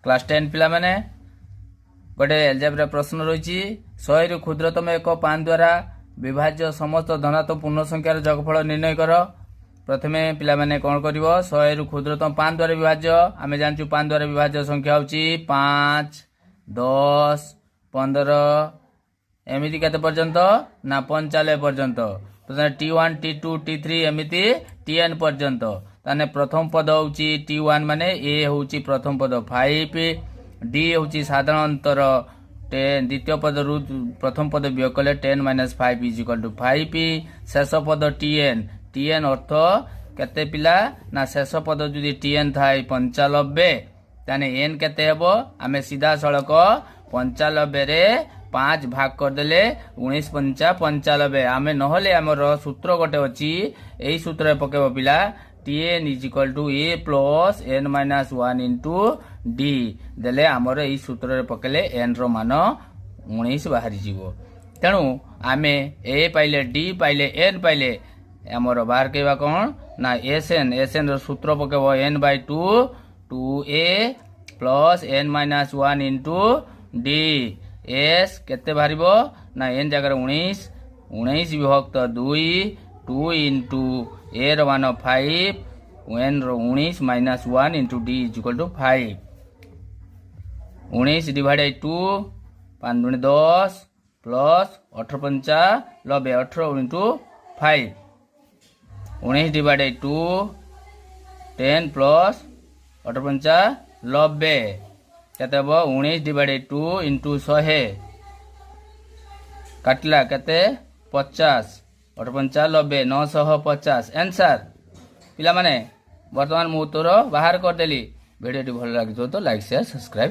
Class 10 पिला माने गोटे एल्जेब्रा प्रश्न रही 100 रु क्षुद्रतम एक 5 द्वारा विभाज्य समस्त धनात्मक पूर्ण संख्यार जोगफल निर्णय कर। प्रथमे पिला माने कौन कर 100 रु क्षुद्रतम 5 द्वारा विभाज्य आम जानचु 5 द्वारा विभाज्य संख्या होची 5 10 15 एमिति केते पर्यंत ना 95 पर्यंत T1 T2 T3 एमिति Tn पर्यंत ताने प्रथम पद होची T1 माने ए होची प्रथम पद 5 D होची साधारण अंतर 10 द्वितीय पद रु प्रथम पद वियोग कले 10 - 5 = 5 शेष पद Tn अर्थ केते पिला ना शेष पद जदि Tn थाए 95 ताने n केते हेबो आमे सीधा सड़क 95 रे 5 भाग कर देले 19 5 95 आमे नहले हमर सूत्र गोटे अछि एही सूत्र पकेबो पिला Tn = a + n - 1 * d देले हमर एही सूत्र रे पकेले n रो मान 19 बाहरी जीवो। तेणु आमे a पाइले d पाइले n पाइले हमर बाहर केबा कोन ना sn रो सूत्र पकेबो n/2 2a + n - 1 * d s केते बाहरिबो ना n जगह 19 19 / 2 2 * a रो मान 5 n रो 19 - 1 * d = 5 19 / 2 5 × 10 + 18 × 5 18 × 5 19 / 2 10 + 18 × 90 केते हो 19 / 2 * 100 काटला केते 50 18 90 950 आंसर पिला माने वर्तमान मु तोर बाहर कर देली। वीडियो भल लागितो तो लाइक शेयर सब्सक्राइब।